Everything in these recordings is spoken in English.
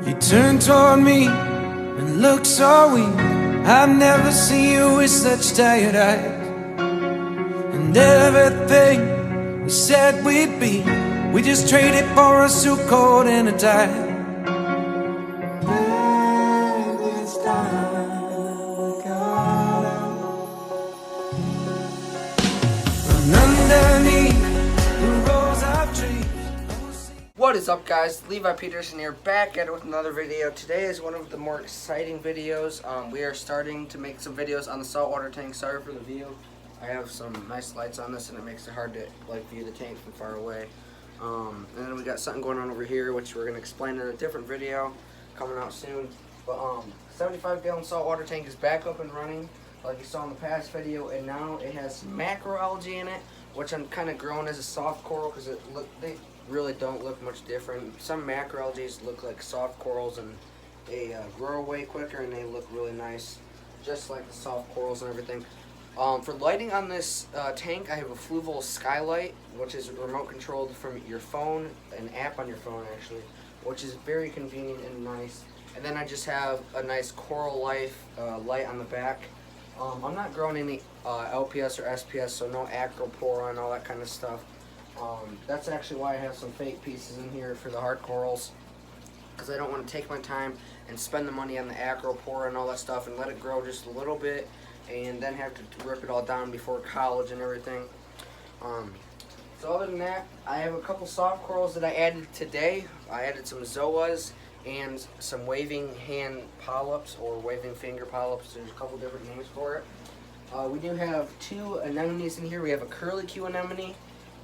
You turn toward me and look so weak. I've never seen you with such tired eyes. And everything we said we'd be, we just traded for a suit coat and a tie. This time we got out from underneath the rows of trees. What is up, guys? Levi Peterson here, back at it with another video. Today is one of the more exciting videos. We are starting to make some videos on the saltwater tank. Sorry for the view. I have some nice lights on this and it makes it hard to view the tank from far away. And then we got something going on over here, which we're going to explain in a different video coming out soon. But 75-gallon saltwater tank is back up and running like you saw in the past video, and now it has some macroalgae in it, which I'm kind of growing as a soft coral because they really don't look much different. Some macroalgae look like soft corals and they grow way quicker and they look really nice, just like the soft corals and everything. For lighting on this tank, I have a Fluval skylight, which is remote controlled from your phone, an app on your phone actually, which is very convenient and nice. And then I just have a nice Coral Life light on the back. I'm not growing any LPS or SPS, so no acropora and all that kind of stuff. That's actually why I have some fake pieces in here for the hard corals, because I don't want to take my time and spend the money on the acropora and all that stuff and let it grow just a little bit and then have to rip it all down before college and everything. So other than that, I have a couple soft corals that I added today. I added some zoas and some waving hand polyps or waving finger polyps. There's a couple different names for it. We do have two anemones in here. We have a curlicue anemone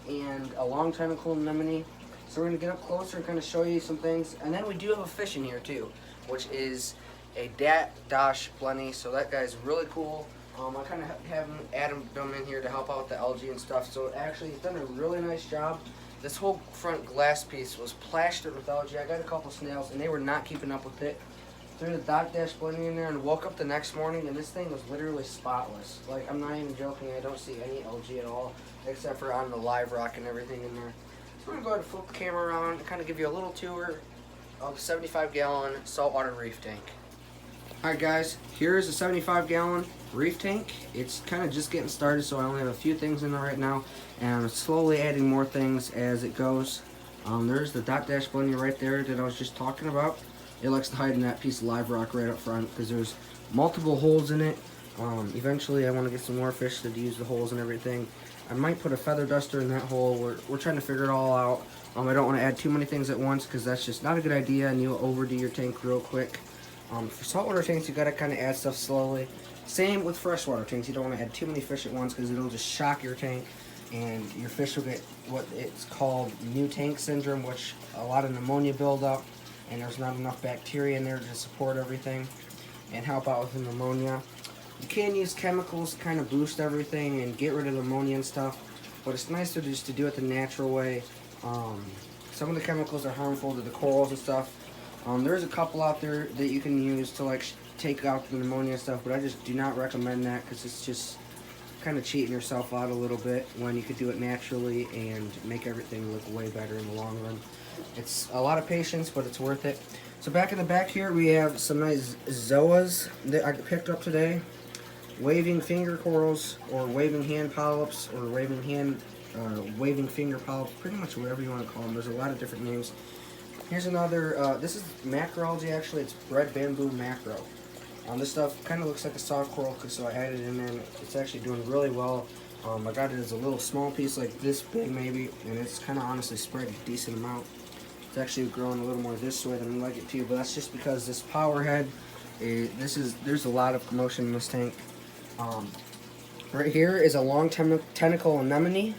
and a long tentacle anemone. So we're going to get up closer and kind of show you some things. And then we do have a fish in here too, which is a dash blenny. So that guy's really cool. I kind of have Adam come in here to help out with the algae and stuff. So actually he's done a really nice job. This whole front glass piece was plastered with algae. I got a couple snails and they were not keeping up with it. Threw the dash blenny in there and woke up the next morning and this thing was literally spotless. Like, I'm not even joking, I don't see any algae at all, except for on the live rock and everything in there. So we're going to go ahead and flip the camera around and kind of give you a little tour of the 75-gallon saltwater reef tank. Alright guys, here's a 75-gallon reef tank. It's kind of just getting started, so I only have a few things in there right now, and I'm slowly adding more things as it goes. There's the dash blenny right there that I was just talking about. It likes to hide in that piece of live rock right up front because there's multiple holes in it. Eventually I want to get some more fish to use the holes and everything. I might put a feather duster in that hole. We're trying to figure it all out. I don't want to add too many things at once because that's just not a good idea and you'll overdo your tank real quick. For saltwater tanks, you got to kind of add stuff slowly. Same with freshwater tanks. You don't want to add too many fish at once because it'll just shock your tank and your fish will get what it's called new tank syndrome, which a lot of pneumonia buildup, and there's not enough bacteria in there to support everything and help out with the pneumonia. You can use chemicals to kind of boost everything and get rid of the ammonia and stuff, but it's nicer just to do it the natural way. Some of the chemicals are harmful to the corals and stuff. There's a couple out there that you can use to take out the pneumonia and stuff, but I just do not recommend that because it's just kind of cheating yourself out a little bit when you could do it naturally and make everything look way better in the long run. It's a lot of patience, but it's worth it. So back in the back here, we have some nice zoas that I picked up today. Waving finger corals, or waving hand polyps, or waving finger polyps, pretty much whatever you want to call them. There's a lot of different names. Here's another, this is macroalgae actually, it's red bamboo macro. This stuff kind of looks like a soft coral, so I added it in there and it's actually doing really well. I got it as a little small piece like this big maybe, and it's kind of honestly spread a decent amount. It's actually growing a little more this way than I like it to, but that's just because this power head, there's a lot of commotion in this tank. Right here is a long tentacle anemone.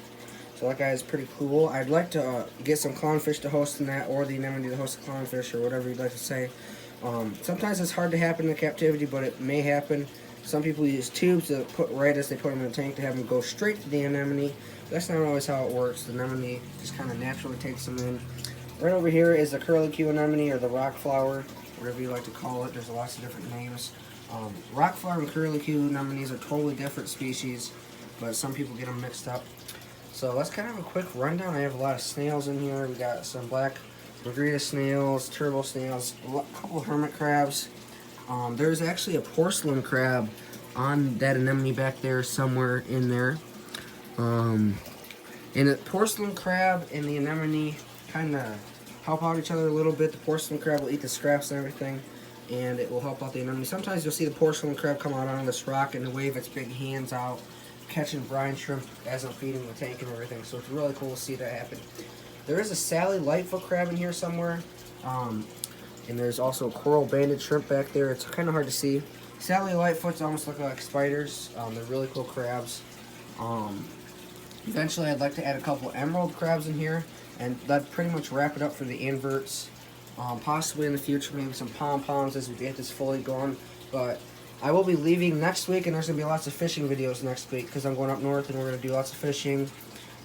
So that guy is pretty cool. I'd like to get some clownfish to host in that, or the anemone to host the clownfish, or whatever you'd like to say. Sometimes it's hard to happen in captivity, but it may happen. Some people use tubes to put right as they put them in the tank to have them go straight to the anemone. That's not always how it works. The anemone just kind of naturally takes them in. Right over here is the curlicue anemone, or the rock flower, whatever you like to call it. There's lots of different names. Rock flower and curlicue anemones are totally different species, but some people get them mixed up. So that's kind of a quick rundown. I have a lot of snails in here. We got some black margarita snails, turbo snails, a couple of hermit crabs. There's actually a porcelain crab on that anemone back there somewhere in there. And the porcelain crab and the anemone kind of help out each other a little bit. The porcelain crab will eat the scraps and everything, and it will help out the anemone. Sometimes you'll see the porcelain crab come out on this rock and wave its big hands out, catching brine shrimp as I'm feeding the tank and everything. So it's really cool to see that happen. There is a Sally Lightfoot crab in here somewhere, and there's also coral banded shrimp back there. It's kind of hard to see. Sally Lightfoots almost look like spiders. They're really cool crabs. Eventually I'd like to add a couple emerald crabs in here, and that'd pretty much wrap it up for the inverts. Possibly in the future maybe some pom-poms as we get this fully going, but I will be leaving next week, and there's going to be lots of fishing videos next week because I'm going up north and we're going to do lots of fishing.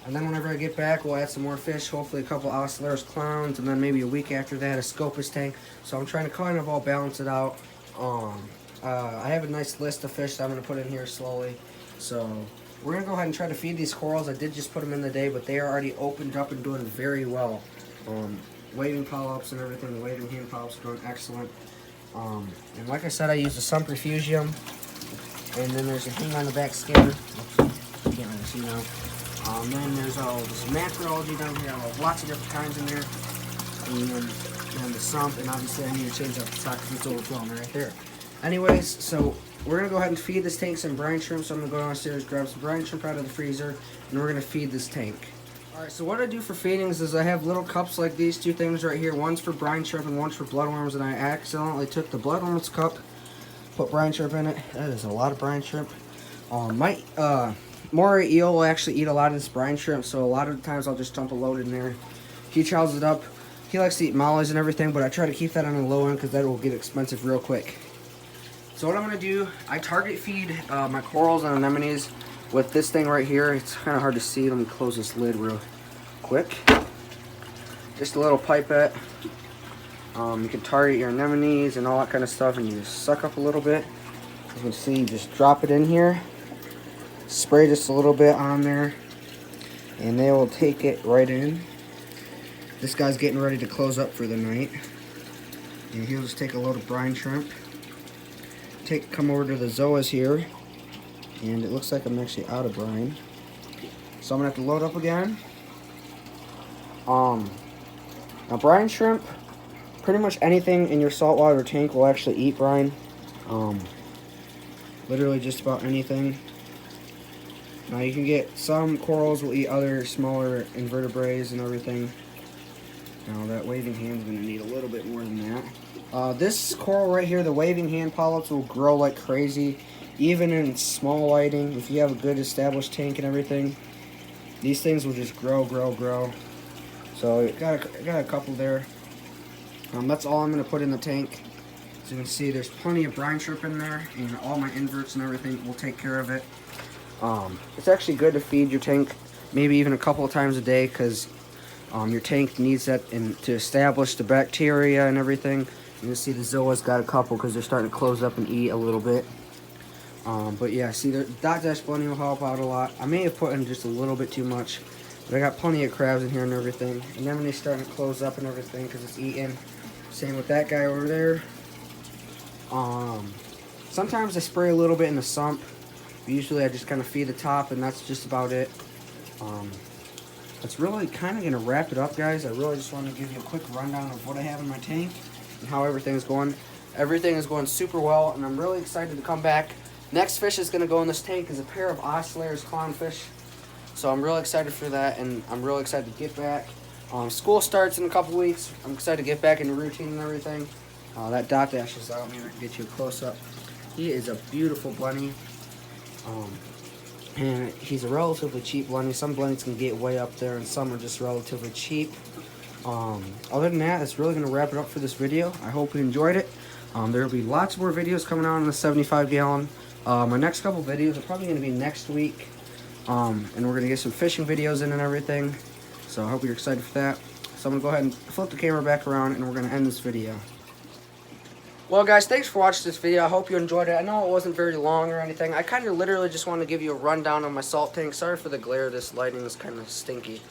And then whenever I get back, we'll add some more fish, hopefully a couple Oscillars clowns, and then maybe a week after that a Scopus tank. So I'm trying to kind of all balance it out. I have a nice list of fish that I'm going to put in here slowly. So we're going to go ahead and try to feed these corals. I did just put them in the day, but they are already opened up and doing very well. Waving polyps and everything, the waving hand polyps are doing excellent. And like I said, I used a Sumprifugium, and then there's a thing on the back skin. Oops, you can't really see now. Then there's all this macroalgae down here. I have lots of different kinds in there. And the sump, and obviously I need to change out the stock because it's overflowing right there. Anyways, so we're going to go ahead and feed this tank some brine shrimp. So I'm going to go downstairs, grab some brine shrimp out of the freezer, and we're going to feed this tank. Alright, so what I do for feedings is I have little cups like these two things right here. One's for brine shrimp and one's for bloodworms, and I accidentally took the bloodworms cup, put brine shrimp in it. That is a lot of brine shrimp. Moray eel will actually eat a lot of this brine shrimp, so a lot of the times I'll just dump a load in there. He chows it up. He likes to eat mollies and everything, but I try to keep that on the low end because that will get expensive real quick. So what I'm going to do, I target feed my corals and anemones with this thing right here. It's kind of hard to see. Let me close this lid real quick. Just a little pipette. You can target your anemones and all that kind of stuff, and you just suck up a little bit. As you can see, you just drop it in here. Spray just a little bit on there, and they will take it right in. This guy's getting ready to close up for the night, and he'll just take a load of brine shrimp. Come over to the zoas here, and it looks like I'm actually out of brine, so I'm gonna have to load up again. Now brine shrimp, pretty much anything in your saltwater tank will actually eat brine. Literally just about anything. Now you can get some corals will eat other smaller invertebrates and everything. Now that waving hand is going to need a little bit more than that. This coral right here, the waving hand polyps, will grow like crazy. Even in small lighting, if you have a good established tank and everything, these things will just grow. So got a couple there. That's all I'm going to put in the tank. As you can see, there's plenty of brine shrimp in there, and all my inverts and everything will take care of it. It's actually good to feed your tank maybe even a couple of times a day because your tank needs that to establish the bacteria and everything. You can see the zoa's got a couple because they're starting to close up and eat a little bit. But yeah, see, the dot dash blending will help out a lot. I may have put in just a little bit too much, but I got plenty of crabs in here and everything. And then when they starting to close up and everything because it's eating. Same with that guy over there. Sometimes I spray a little bit in the sump. Usually I just kind of feed the top, and that's just about it. That's really kind of going to wrap it up, guys. I really just want to give you a quick rundown of what I have in my tank and how everything's going. Everything is going super well, and I'm really excited to come back. Next fish is going to go in this tank is a pair of Oscillars clownfish. So I'm really excited for that, and I'm really excited to get back. School starts in a couple weeks. I'm excited to get back into routine and everything. That dot dash is out. Maybe I can get you a close-up. He is a beautiful bunny. And he's a relatively cheap blending. Some blendings can get way up there, and some are just relatively cheap. Other than that, that's really going to wrap it up for this video. I hope you enjoyed it. There will be lots more videos coming out on the 75 gallon. My next couple videos are probably going to be next week. And we're going to get some fishing videos in and everything. So I hope you're excited for that. So I'm going to go ahead and flip the camera back around, and we're going to end this video. Well, guys, thanks for watching this video. I hope you enjoyed it. I know it wasn't very long or anything. I kind of literally just want to give you a rundown on my salt tank. Sorry for the glare. This lighting is kind of stinky.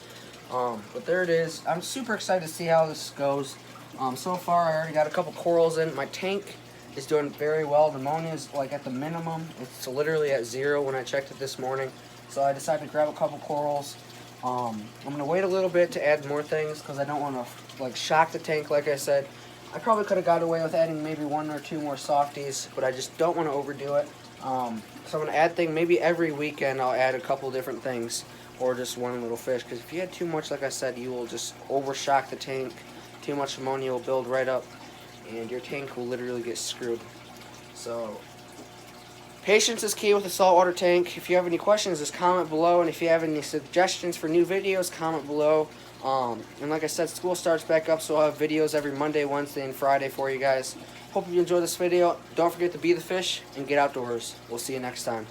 But there it is. I'm super excited to see how this goes. So far, I already got a couple corals in. My tank is doing very well. The ammonia is like at the minimum. It's literally at 0 when I checked it this morning. So I decided to grab a couple corals. I'm gonna wait a little bit to add more things because I don't want to like shock the tank. Like I said, I probably could have got away with adding maybe 1 or 2 more softies, but I just don't want to overdo it. So I'm gonna add things. Maybe every weekend I'll add a couple different things, or just one little fish. Because if you add too much, like I said, you will just overshock the tank. Too much ammonia will build right up, and your tank will literally get screwed. So patience is key with the saltwater tank. If you have any questions, just comment below, and if you have any suggestions for new videos, comment below. And like I said, school starts back up, so I'll have videos every Monday, Wednesday, and Friday for you guys. Hope you enjoyed this video. Don't forget to be the fish and get outdoors. We'll see you next time.